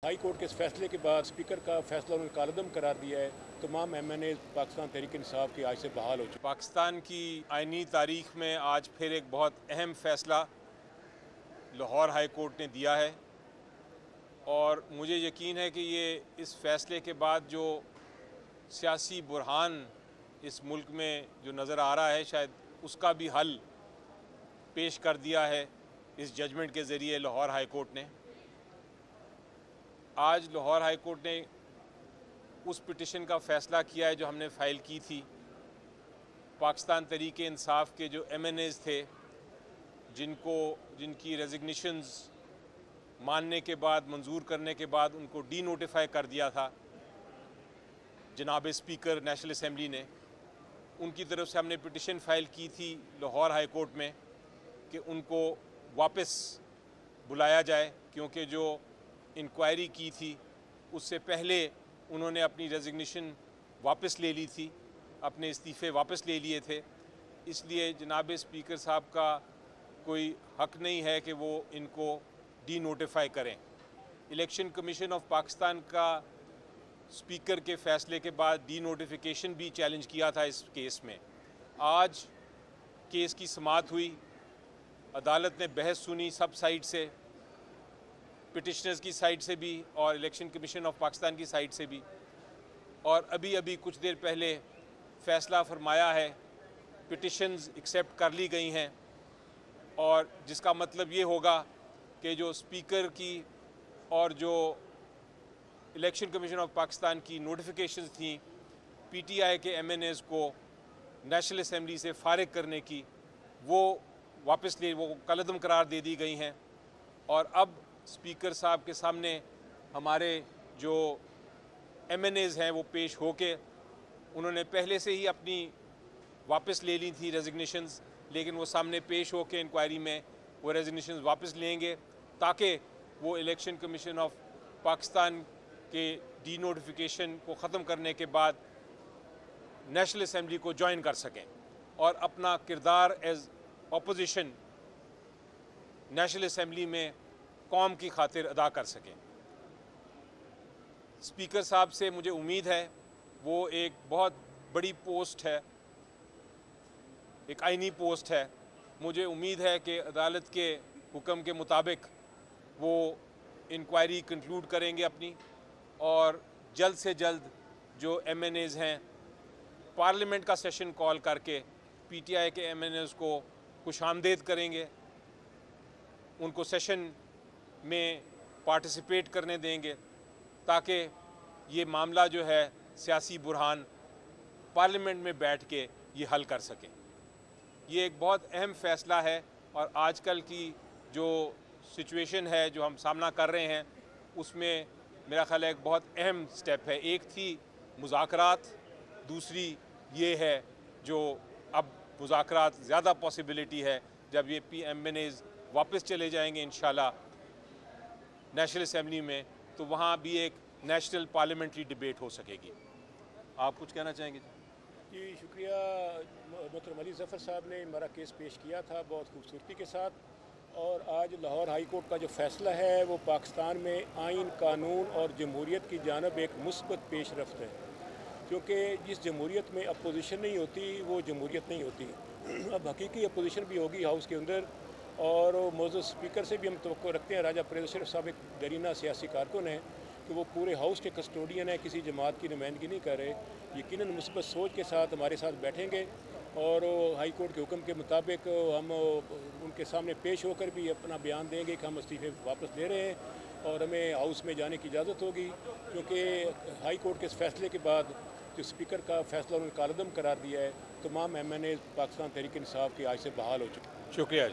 High court के इस फैसले के बाद स्पीकर का फैसला उन्होंने कालअदम करार दिया है। तमाम MNA पाकिस्तान तहरीक इंसाफ की आज से बहाल हो चुके। पाकिस्तान की आईनी तारीख में आज फिर एक बहुत अहम फैसला लाहौर हाई कोर्ट ने दिया है और मुझे यकीन है कि ये इस फैसले के बाद जो सियासी बुरहान इस मुल्क में जो नज़र आ रहा है शायद उसका भी हल पेश कर दिया है इस जजमेंट के ज़रिए लाहौर हाई कोर्ट ने। आज लाहौर हाई कोर्ट ने उस पिटिशन का फ़ैसला किया है जो हमने फ़ाइल की थी। पाकिस्तान तहरीक इंसाफ के जो MNAs थे जिनकी रेजिग्नेशंस मानने के बाद, मंजूर करने के बाद उनको डी नोटिफाई कर दिया था जनाब स्पीकर नेशनल असम्बली ने, उनकी तरफ से हमने पिटिशन फ़ाइल की थी लाहौर हाई कोर्ट में कि उनको वापस बुलाया जाए, क्योंकि जो इंक्वायरी की थी उससे पहले उन्होंने अपनी रेजिग्नेशन वापस ले ली थी, अपने इस्तीफ़े वापस ले लिए थे। इसलिए जनाब स्पीकर साहब का कोई हक नहीं है कि वो इनको डी नोटिफाई करें। इलेक्शन कमीशन ऑफ पाकिस्तान का स्पीकर के फ़ैसले के बाद डी नोटिफिकेशन भी चैलेंज किया था इस केस में। आज केस की समाअत हुई, अदालत ने बहस सुनी सब साइड से, पिटिशनर्स की साइड से भी और इलेक्शन कमीशन ऑफ पाकिस्तान की साइड से भी, और अभी कुछ देर पहले फ़ैसला फरमाया है, पिटिशन्स एक्सेप्ट कर ली गई हैं और जिसका मतलब ये होगा कि जो स्पीकर की और जो इलेक्शन कमीशन ऑफ पाकिस्तान की नोटिफिकेशंस थी PTI के MNAs को नेशनल असम्बली से फ़ारिग करने की, वो कलअदम करार दे दी गई हैं। और अब स्पीकर साहब के सामने हमारे जो MNAs हैं वो पेश होके, उन्होंने पहले से ही अपनी वापस ले ली थी रेजिग्नेशंस, लेकिन वो सामने पेश होके इंक्वायरी में वो रेजिग्नेशंस वापस लेंगे ताकि वो इलेक्शन कमीशन ऑफ पाकिस्तान के डी नोटिफिकेशन को ख़त्म करने के बाद नेशनल असम्बली को ज्वाइन कर सकें और अपना किरदार एज अपोजिशन नेशनल असम्बली में कौम की खातिर अदा कर सकें। स्पीकर साहब से मुझे उम्मीद है, वो एक बहुत बड़ी पोस्ट है, एक आईनी पोस्ट है। मुझे उम्मीद है कि अदालत के हुक्म के मुताबिक वो इंक्वायरी कंक्लूड करेंगे अपनी, और जल्द से जल्द जो MNAs हैं पार्लियामेंट का सेशन कॉल करके PTI के MNAs को खुशामदीद करेंगे, उनको सेशन में पार्टिसिपेट करने देंगे ताकि ये मामला जो है सियासी बुरहान पार्लियामेंट में बैठ के ये हल कर सकें। ये एक बहुत अहम फ़ैसला है और आजकल की जो सिचुएशन है जो हम सामना कर रहे हैं उसमें मेरा ख्याल है एक बहुत अहम स्टेप है। एक थी मुज़ाकरात, दूसरी ये है जो अब मुज़ाकरात ज़्यादा पॉसिबिलिटी है जब ये MNAs वापस चले जाएंगे इंशाल्लाह नेशनल असम्बली में, तो वहाँ भी एक नेशनल पार्लियामेंट्री डिबेट हो सकेगी। आप कुछ कहना चाहेंगे? जी शुक्रिया। मोहतरम अली ज़फ़र साहब ने हमारा केस पेश किया था बहुत खूबसूरती के साथ, और आज लाहौर हाई कोर्ट का जो फ़ैसला है वो पाकिस्तान में आइन, कानून और जमहूरियत की जानब एक मुस्बत पेशरफ्त है, क्योंकि जिस जमहूरियत में अपोजिशन नहीं होती वो जमहूरियत नहीं होती। अब हकीकी अपोजिशन भी होगी हाउस के अंदर, और मौजूद स्पीकर से भी हम तवक्को रखते हैं। राजा परवेज़ अशरफ साहब एक दरीना सियासी कारकुन हैं कि वो पूरे हाउस के कस्टोडियन है, किसी जमात की नुमाइंदगी नहीं कर रहे। यकीनन मुस्बत सोच के साथ हमारे साथ बैठेंगे और हाई कोर्ट के हुक्म के मुताबिक हम उनके सामने पेश होकर भी अपना बयान देंगे कि हम इस्तीफ़े वापस ले रहे हैं और हमें हाउस में जाने की इजाज़त होगी, क्योंकि हाई कोर्ट के इस फैसले के बाद जो स्पीकर का फैसला उन्होंने कालअदम करार दिया है, तमाम MNAs पाकिस्तान तहरीक इंसाफ की आज से बहाल हो चुके हैं। शुक्रिया।